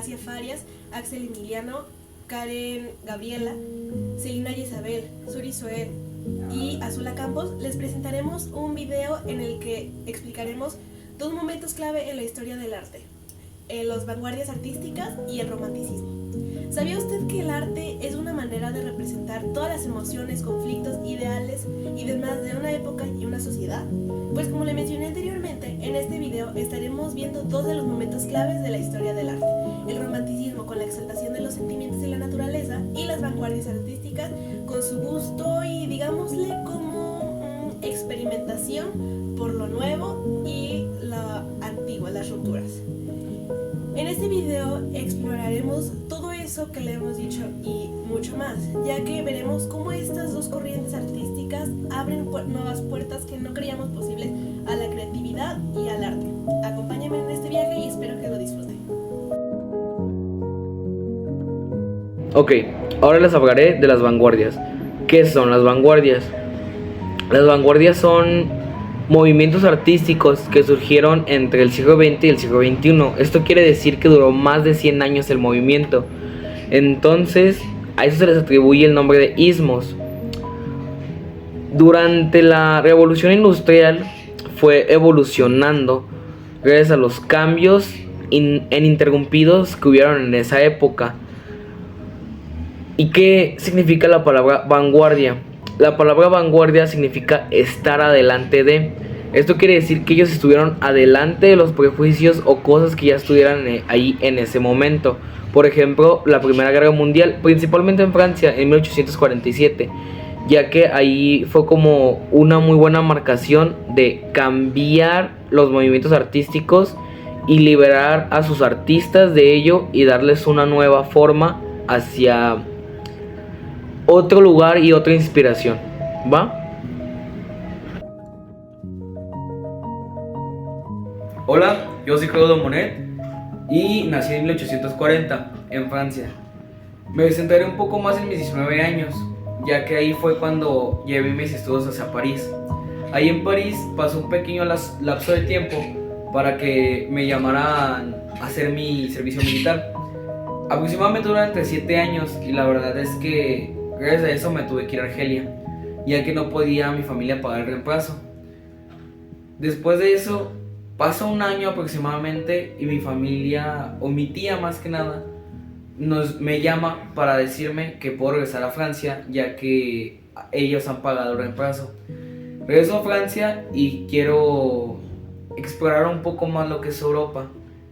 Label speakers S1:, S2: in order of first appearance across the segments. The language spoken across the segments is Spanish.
S1: Gracia Farias, Axel Emiliano, Karen Gabriela, Celina Isabel, Suri Soel y Azula Campos, les presentaremos un video en el que explicaremos dos momentos clave en la historia del arte: las vanguardias artísticas y el romanticismo. ¿Sabía usted que el arte es una manera de representar todas las emociones, conflictos, ideales y demás de una época y una sociedad? Pues como le mencioné anteriormente, en este video estaremos viendo dos de los momentos claves de la historia del arte: el romanticismo con la exaltación de los sentimientos y la naturaleza, y las vanguardias artísticas con su gusto y digámosle como experimentación por lo nuevo y la antigua, las rupturas. En este video exploraremos todo eso que le hemos dicho y mucho más, ya que veremos cómo estas dos corrientes artísticas abren nuevas puertas que no creíamos posibles a la creatividad y al arte. Acompáñenme en este viaje y espero que lo disfruten.
S2: Ok, ahora les hablaré de las vanguardias. ¿Qué son las vanguardias? Las vanguardias son movimientos artísticos que surgieron entre el siglo XX y el siglo XXI. Esto quiere decir que duró más de 100 años el movimiento. Entonces, a eso se les atribuye el nombre de ismos. Durante la Revolución Industrial fue evolucionando gracias a los cambios ininterrumpidos que hubieron en esa época. ¿Y qué significa la palabra vanguardia? La palabra vanguardia significa estar adelante de. Esto quiere decir que ellos estuvieron adelante de los prejuicios o cosas que ya estuvieran ahí en ese momento. Por ejemplo, la Primera Guerra Mundial, principalmente en Francia, en 1847, ya que ahí fue como una muy buena marcación de cambiar los movimientos artísticos y liberar a sus artistas de ello y darles una nueva forma hacia otro lugar y otra inspiración. ¿Va? Hola, yo soy Claude Monet y nací en 1840 en Francia. Me centraré un poco más en mis 19 años, ya que ahí fue cuando llevé mis estudios hacia París. Ahí en París pasó un pequeño lapso de tiempo para que me llamaran a hacer mi servicio militar. Aproximadamente durante 7 años, y la verdad es que gracias a eso me tuve que ir a Argelia, ya que no podía mi familia pagar el reemplazo. Después de eso, pasa un año aproximadamente y mi familia, o mi tía más que nada, me llama para decirme que puedo regresar a Francia, ya que ellos han pagado el reemplazo. Regreso a Francia y quiero explorar un poco más lo que es Europa.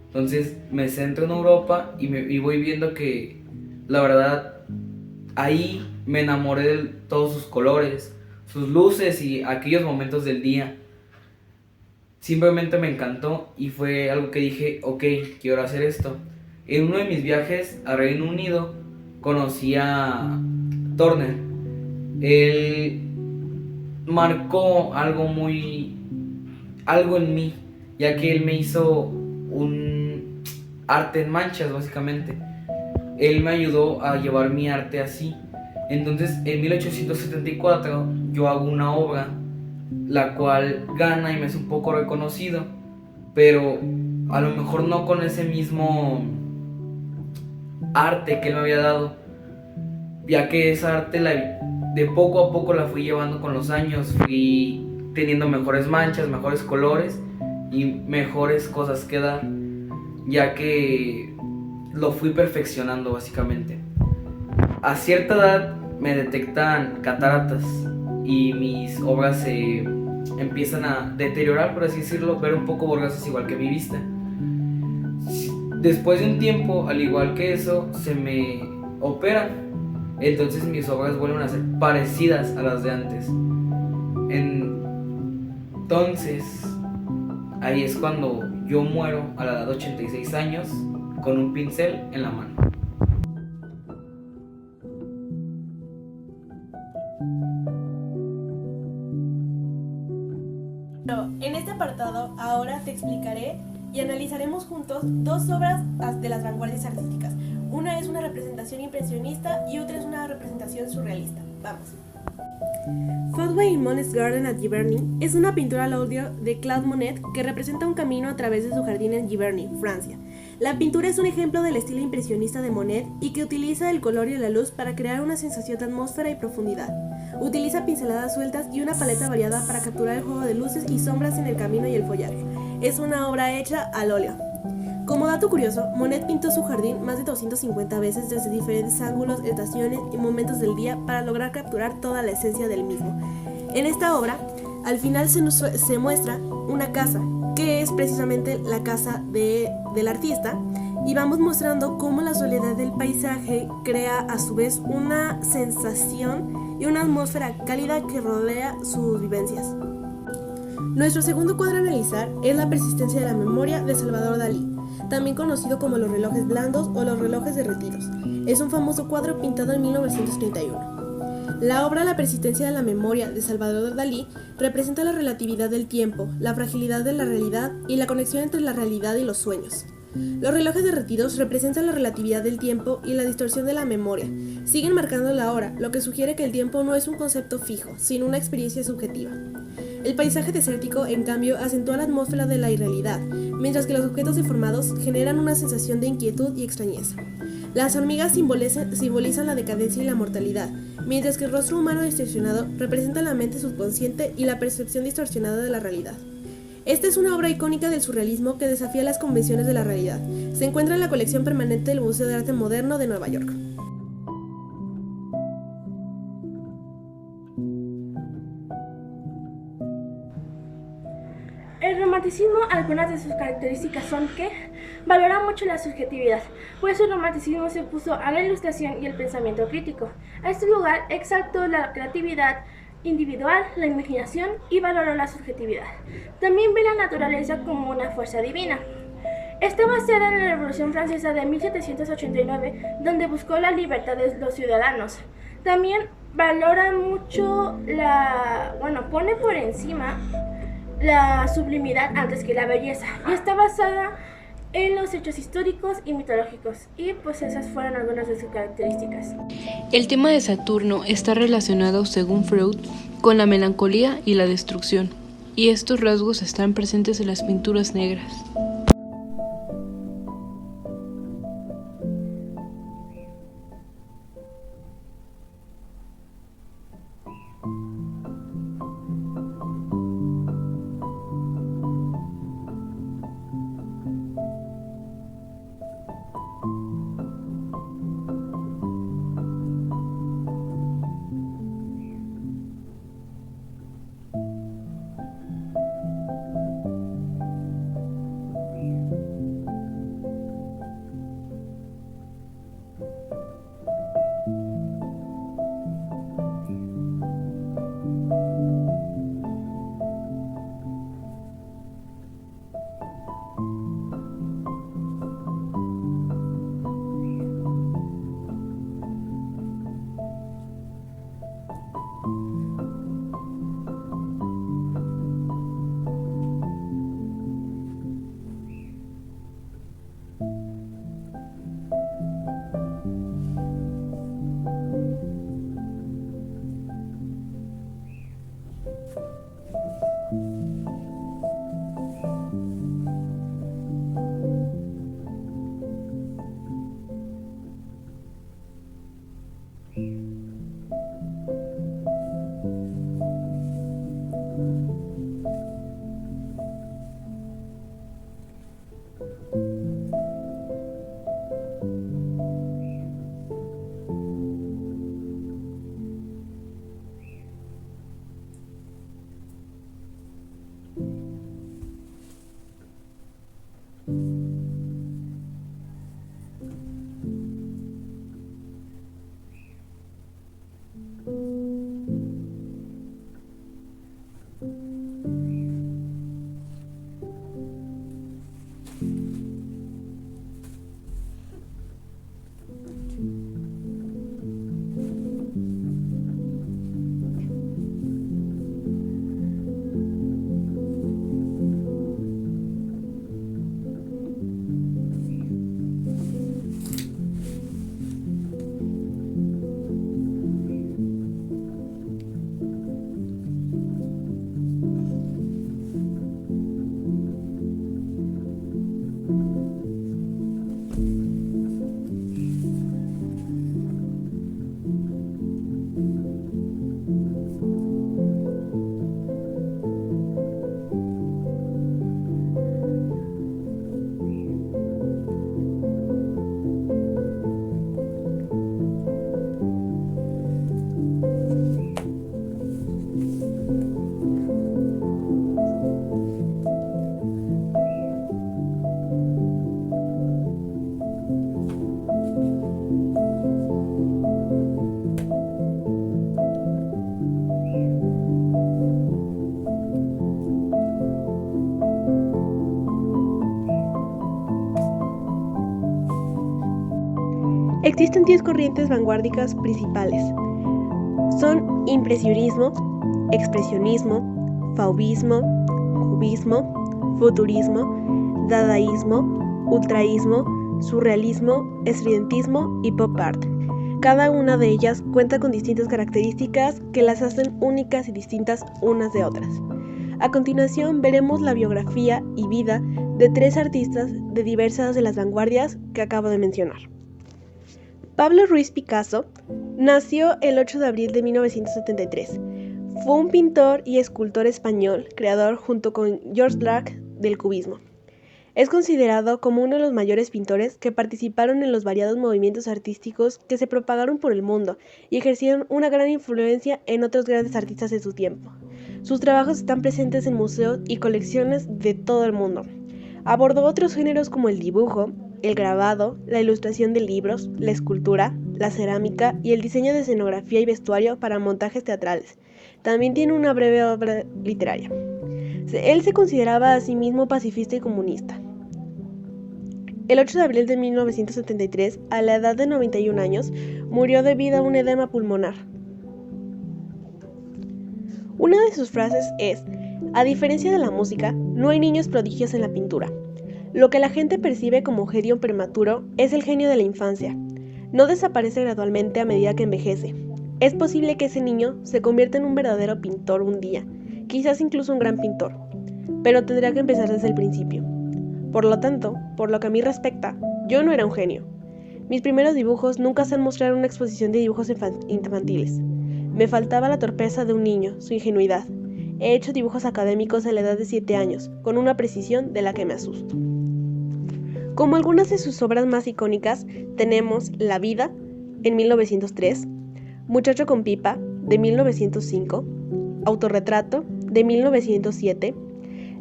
S2: Entonces me centro en Europa y voy viendo que la verdad ahí me enamoré de todos sus colores, sus luces y aquellos momentos del día. Simplemente me encantó y fue algo que dije, ok, quiero hacer esto. En uno de mis viajes a Reino Unido conocí a Turner. Él marcó algo en mí, ya que él me hizo un arte en manchas básicamente. Él me ayudó a llevar mi arte así. Entonces en 1874 yo hago una obra la cual gana y me es un poco reconocido, pero a lo mejor no con ese mismo arte que él me había dado, ya que esa arte de poco a poco la fui llevando con los años, fui teniendo mejores manchas, mejores colores y mejores cosas que dar, ya que lo fui perfeccionando básicamente. A cierta edad me detectan cataratas y mis obras se empiezan a deteriorar, por así decirlo, ver un poco borrosas igual que mi vista. Después de un tiempo, al igual que eso, se me operan. Entonces mis obras vuelven a ser parecidas a las de antes. Entonces, ahí es cuando yo muero a la edad de 86 años con un pincel en la mano.
S1: En este apartado ahora te explicaré y analizaremos juntos dos obras de las vanguardias artísticas. Una es una representación impresionista y otra es una representación surrealista. Vamos. Footway in Monet's Garden at Giverny es una pintura al óleo de Claude Monet que representa un camino a través de su jardín en Giverny, Francia. La pintura es un ejemplo del estilo impresionista de Monet y que utiliza el color y la luz para crear una sensación de atmósfera y profundidad. Utiliza pinceladas sueltas y una paleta variada para capturar el juego de luces y sombras en el camino y el follaje. Es una obra hecha al óleo. Como dato curioso, Monet pintó su jardín más de 250 veces desde diferentes ángulos, estaciones y momentos del día para lograr capturar toda la esencia del mismo. En esta obra, al final se muestra una casa, que es precisamente la casa del artista, y vamos mostrando cómo la soledad del paisaje crea a su vez una sensación y una atmósfera cálida que rodea sus vivencias. Nuestro segundo cuadro a analizar es La persistencia de la memoria de Salvador Dalí, también conocido como los relojes blandos o los relojes derretidos. Es un famoso cuadro pintado en 1931. La obra La persistencia de la memoria de Salvador Dalí representa la relatividad del tiempo, la fragilidad de la realidad y la conexión entre la realidad y los sueños. Los relojes derretidos representan la relatividad del tiempo y la distorsión de la memoria. Siguen marcando la hora, lo que sugiere que el tiempo no es un concepto fijo, sino una experiencia subjetiva. El paisaje desértico, en cambio, acentúa la atmósfera de la irrealidad, mientras que los objetos deformados generan una sensación de inquietud y extrañeza. Las hormigas simbolizan la decadencia y la mortalidad, mientras que el rostro humano distorsionado representa la mente subconsciente y la percepción distorsionada de la realidad. Esta es una obra icónica del surrealismo que desafía las convenciones de la realidad. Se encuentra en la colección permanente del Museo de Arte Moderno de Nueva York.
S3: El romanticismo, algunas de sus características son que valora mucho la subjetividad, pues el romanticismo se opuso a la ilustración y el pensamiento crítico. A este lugar exaltó la creatividad individual, la imaginación y valoró la subjetividad. También ve la naturaleza como una fuerza divina. Está basada en la Revolución Francesa de 1789, donde buscó la libertad de los ciudadanos. También valora mucho pone por encima la sublimidad antes que la belleza, y está basada en los hechos históricos y mitológicos, y pues esas fueron algunas de sus características.
S4: El tema de Saturno está relacionado, según Freud, con la melancolía y la destrucción, y estos rasgos están presentes en las pinturas negras.
S1: Existen 10 corrientes vanguardistas principales. Son impresionismo, expresionismo, fauvismo, cubismo, futurismo, dadaísmo, ultraísmo, surrealismo, estridentismo y pop art. Cada una de ellas cuenta con distintas características que las hacen únicas y distintas unas de otras. A continuación veremos la biografía y vida de 3 artistas de diversas de las vanguardias que acabo de mencionar. Pablo Ruiz Picasso nació el 8 de abril de 1973. Fue un pintor y escultor español, creador junto con George Braque del cubismo. Es considerado como uno de los mayores pintores que participaron en los variados movimientos artísticos que se propagaron por el mundo y ejercieron una gran influencia en otros grandes artistas de su tiempo. Sus trabajos están presentes en museos y colecciones de todo el mundo. Abordó otros géneros como el dibujo, el grabado, la ilustración de libros, la escultura, la cerámica y el diseño de escenografía y vestuario para montajes teatrales. También tiene una breve obra literaria. Él se consideraba a sí mismo pacifista y comunista. El 8 de abril de 1973, a la edad de 91 años, murió debido a un edema pulmonar. Una de sus frases es: a diferencia de la música, no hay niños prodigios en la pintura. Lo que la gente percibe como genio prematuro es el genio de la infancia. No desaparece gradualmente a medida que envejece. Es posible que ese niño se convierta en un verdadero pintor un día, quizás incluso un gran pintor, pero tendrá que empezar desde el principio. Por lo tanto, por lo que a mí respecta, yo no era un genio. Mis primeros dibujos nunca se han mostrado en una exposición de dibujos infantiles. Me faltaba la torpeza de un niño, su ingenuidad. He hecho dibujos académicos a la edad de 7 años, con una precisión de la que me asusto. Como algunas de sus obras más icónicas, tenemos La vida, en 1903, Muchacho con pipa, de 1905, Autorretrato, de 1907,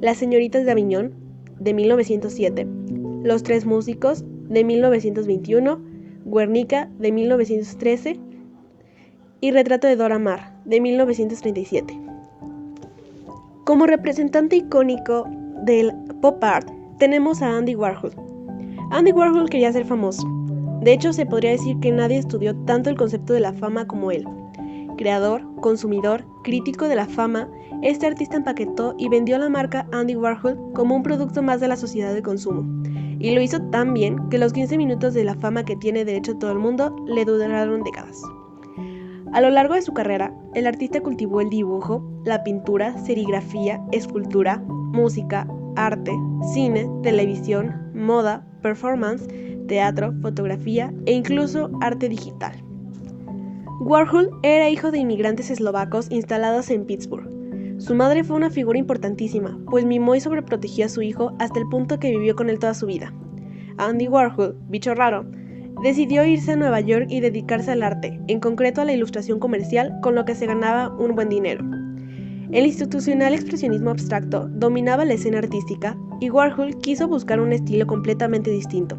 S1: Las señoritas de Aviñón, de 1907, Los tres músicos, de 1921, Guernica, de 1913, y Retrato de Dora Maar, de 1937. Como representante icónico del pop art, tenemos a Andy Warhol. Andy Warhol quería ser famoso. De hecho, se podría decir que nadie estudió tanto el concepto de la fama como él. Creador, consumidor, crítico de la fama, este artista empaquetó y vendió la marca Andy Warhol como un producto más de la sociedad de consumo. Y lo hizo tan bien que los 15 minutos de la fama que tiene derecho todo el mundo le duraron décadas. A lo largo de su carrera, el artista cultivó el dibujo, la pintura, serigrafía, escultura, música, arte, cine, televisión, moda, performance, teatro, fotografía e incluso arte digital. Warhol era hijo de inmigrantes eslovacos instalados en Pittsburgh. Su madre fue una figura importantísima, pues mimó y sobreprotegió a su hijo hasta el punto que vivió con él toda su vida. Andy Warhol, bicho raro, decidió irse a Nueva York y dedicarse al arte, en concreto a la ilustración comercial, con lo que se ganaba un buen dinero. El institucional expresionismo abstracto dominaba la escena artística y Warhol quiso buscar un estilo completamente distinto.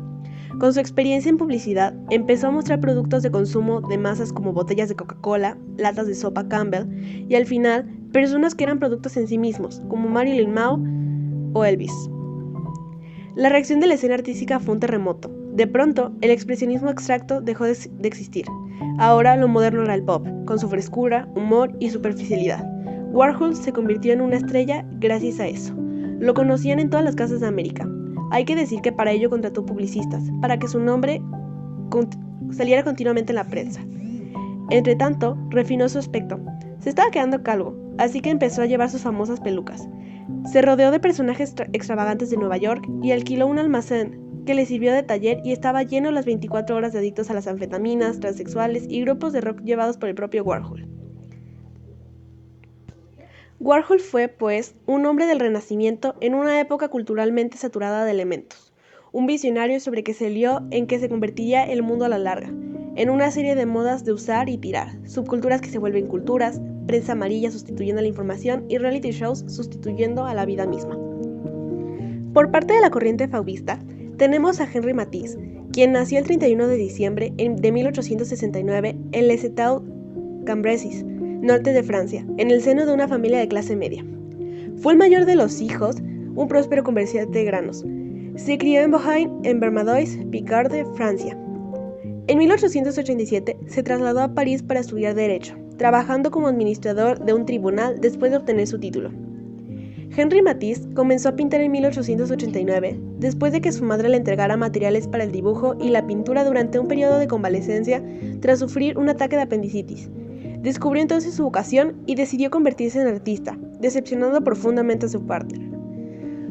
S1: Con su experiencia en publicidad, empezó a mostrar productos de consumo de masas como botellas de Coca-Cola, latas de sopa Campbell y al final, personas que eran productos en sí mismos, como Marilyn Monroe o Elvis. La reacción de la escena artística fue un terremoto. De pronto, el expresionismo abstracto dejó de existir. Ahora lo moderno era el pop, con su frescura, humor y superficialidad. Warhol se convirtió en una estrella gracias a eso. Lo conocían en todas las casas de América. Hay que decir que para ello contrató publicistas, para que su nombre saliera continuamente en la prensa. Entre tanto, refinó su aspecto. Se estaba quedando calvo, así que empezó a llevar sus famosas pelucas. Se rodeó de personajes extravagantes de Nueva York y alquiló un almacén que le sirvió de taller y estaba lleno las 24 horas de adictos a las anfetaminas, transexuales y grupos de rock llevados por el propio Warhol. Warhol fue, pues, un hombre del Renacimiento en una época culturalmente saturada de elementos, un visionario sobre que se lió en que se convertiría el mundo a la larga, en una serie de modas de usar y tirar, subculturas que se vuelven culturas, prensa amarilla sustituyendo a la información y reality shows sustituyendo a la vida misma. Por parte de la corriente fauvista, tenemos a Henri Matisse, quien nació el 31 de diciembre de 1869 en Les États-Cambrésis, norte de Francia, en el seno de una familia de clase media. Fue el mayor de los hijos, un próspero comerciante de granos. Se crió en Bohain, en Vermandois, Picarde, Francia. En 1887 se trasladó a París para estudiar Derecho, trabajando como administrador de un tribunal después de obtener su título. Henri Matisse comenzó a pintar en 1889, después de que su madre le entregara materiales para el dibujo y la pintura durante un periodo de convalecencia tras sufrir un ataque de apendicitis. Descubrió entonces su vocación y decidió convertirse en artista, decepcionando profundamente a su partner.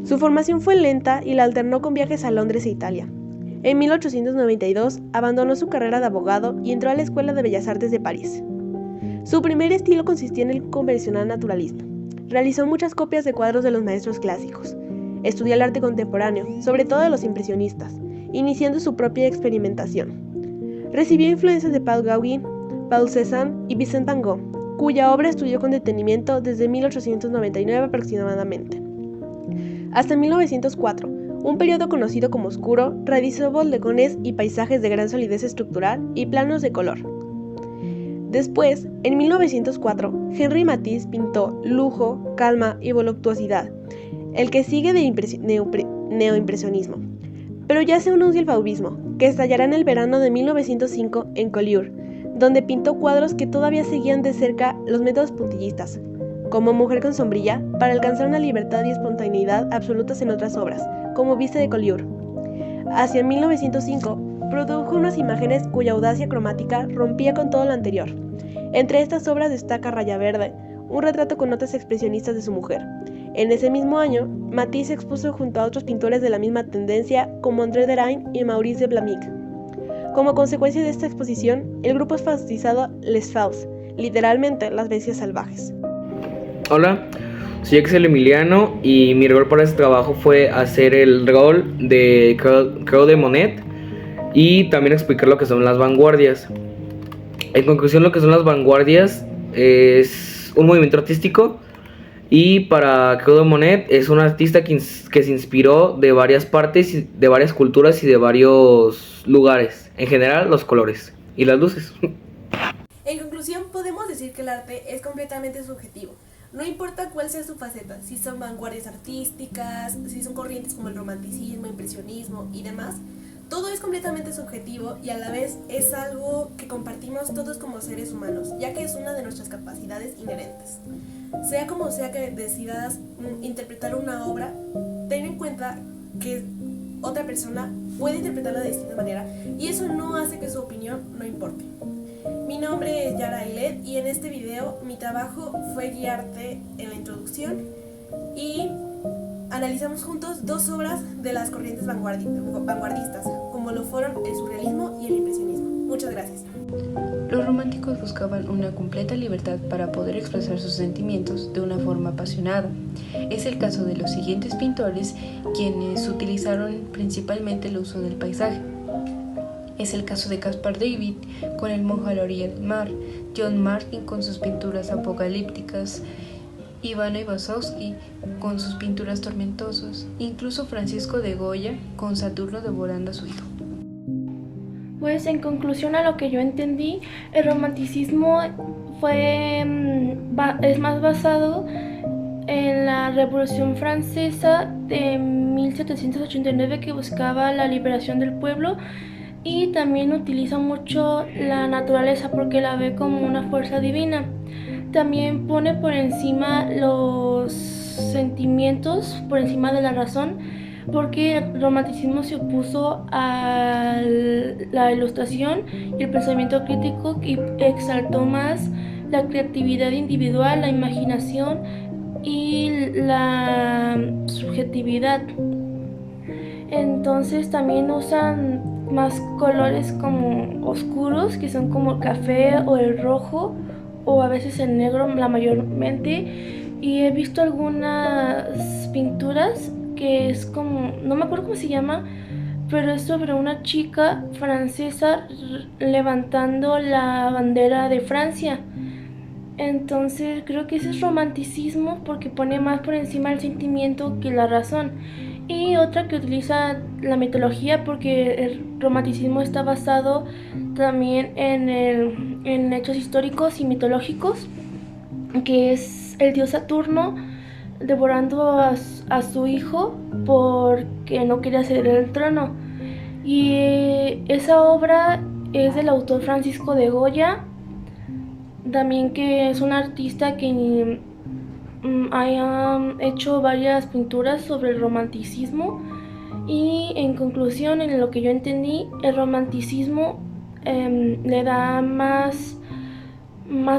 S1: Su formación fue lenta y la alternó con viajes a Londres e Italia. En 1892 abandonó su carrera de abogado y entró a la Escuela de Bellas Artes de París. Su primer estilo consistía en el convencional naturalismo. Realizó muchas copias de cuadros de los maestros clásicos. Estudió el arte contemporáneo, sobre todo de los impresionistas, iniciando su propia experimentación. Recibió influencias de Paul Gauguin, Paul Cézanne y Vincent van Gogh, cuya obra estudió con detenimiento desde 1899 aproximadamente. Hasta 1904, un periodo conocido como oscuro, realizó bodegones y paisajes de gran solidez estructural y planos de color. Después, en 1904, Henri Matisse pintó lujo, calma y voluptuosidad, el que sigue de neoimpresionismo. Pero ya se anuncia el fauvismo, que estallará en el verano de 1905 en Collioure, donde pintó cuadros que todavía seguían de cerca los métodos puntillistas, como Mujer con sombrilla, para alcanzar una libertad y espontaneidad absolutas en otras obras, como Vista de Collioure. Hacia 1905, produjo unas imágenes cuya audacia cromática rompía con todo lo anterior. Entre estas obras destaca Raya Verde, un retrato con notas expresionistas de su mujer. En ese mismo año, Matisse se expuso junto a otros pintores de la misma tendencia como André Derain y Maurice de Blamic. Como consecuencia de esta exposición, el grupo es bautizado Les Fauves, literalmente las bestias salvajes.
S2: Hola, soy Axel Emiliano y mi rol para este trabajo fue hacer el rol de Claude Monet y también explicar lo que son las vanguardias. En conclusión, lo que son las vanguardias es un movimiento artístico y para Claude Monet es un artista que se inspiró de varias partes, de varias culturas y de varios lugares. En general, los colores y las luces.
S1: En conclusión, podemos decir que el arte es completamente subjetivo. No importa cuál sea su faceta, si son vanguardias artísticas, si son corrientes como el romanticismo, impresionismo y demás, todo es completamente subjetivo y a la vez es algo que compartimos todos como seres humanos, ya que es una de nuestras capacidades inherentes. Sea como sea que decidas interpretar una obra, ten en cuenta que otra persona puede interpretarla de distinta manera y eso no hace que su opinión no importe. Mi nombre es Yara Ailet y en este video mi trabajo fue guiarte en la introducción y analizamos juntos dos obras de las corrientes vanguardistas, como lo fueron el surrealismo y el impresionismo. Muchas gracias.
S4: Los románticos buscaban una completa libertad para poder expresar sus sentimientos de una forma apasionada. Es el caso de los siguientes pintores, quienes utilizaron principalmente el uso del paisaje. Es el caso de Caspar David con El monje a la orilla del mar, John Martin con sus pinturas apocalípticas, Ivano Ivasovsky con sus pinturas tormentosas, incluso Francisco de Goya con Saturno devorando a su hijo.
S3: Pues en conclusión a lo que yo entendí, el romanticismo es más basado en la Revolución Francesa de 1789 que buscaba la liberación del pueblo y también utiliza mucho la naturaleza porque la ve como una fuerza divina. También pone por encima los sentimientos, por encima de la razón, porque el romanticismo se opuso a la ilustración y el pensamiento crítico y exaltó más la creatividad individual, la imaginación y la subjetividad. Entonces también usan más colores como oscuros, que son como el café o el rojo, o a veces el negro la mayormente. Y he visto algunas pinturas que es como, no me acuerdo cómo se llama, pero es sobre una chica francesa levantando la bandera de Francia. Entonces creo que ese es romanticismo porque pone más por encima el sentimiento que la razón. Y otra que utiliza la mitología porque el romanticismo está basado también en hechos históricos y mitológicos, que es el dios Saturno devorando a su hijo porque no quería ceder el trono. Y esa obra es del autor Francisco de Goya, también que es un artista que haya hecho varias pinturas sobre el romanticismo. Y en conclusión, en lo que yo entendí, el romanticismo le da más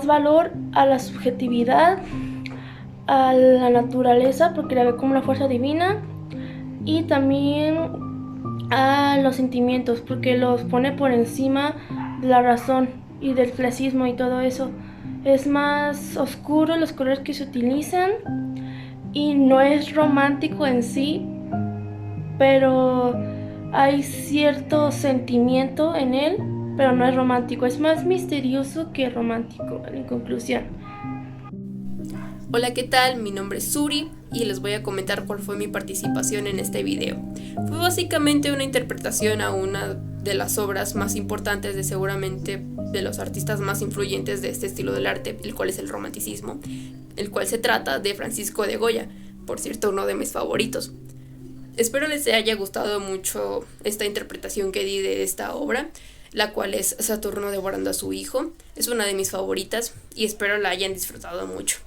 S3: valor a la subjetividad, a la naturaleza, porque la ve como una fuerza divina, y también a los sentimientos, porque los pone por encima de la razón y del clasismo y todo eso. Es más oscuro los colores que se utilizan y no es romántico en sí, pero hay cierto sentimiento en él, pero no es romántico. Es más misterioso que romántico, en conclusión.
S5: Hola, ¿qué tal? Mi nombre es Suri y les voy a comentar cuál fue mi participación en este video. Fue básicamente una interpretación a una de las obras más importantes de seguramente de los artistas más influyentes de este estilo del arte, el cual es el romanticismo, el cual se trata de Francisco de Goya, por cierto uno de mis favoritos. Espero les haya gustado mucho esta interpretación que di de esta obra, la cual es Saturno devorando a su hijo. Es una de mis favoritas y espero la hayan disfrutado mucho.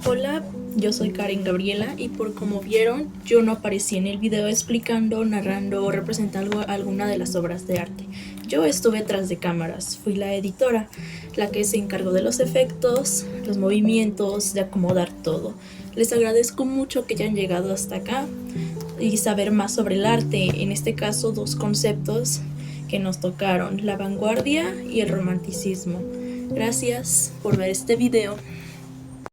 S6: Hola, yo soy Karen Gabriela y por como vieron, yo no aparecí en el video explicando, narrando o representando alguna de las obras de arte. Yo estuve tras de cámaras, fui la editora, la que se encargó de los efectos, los movimientos, de acomodar todo. Les agradezco mucho que hayan llegado hasta acá y saber más sobre el arte, en este caso 2 conceptos que nos tocaron, la vanguardia y el romanticismo. Gracias por ver este video.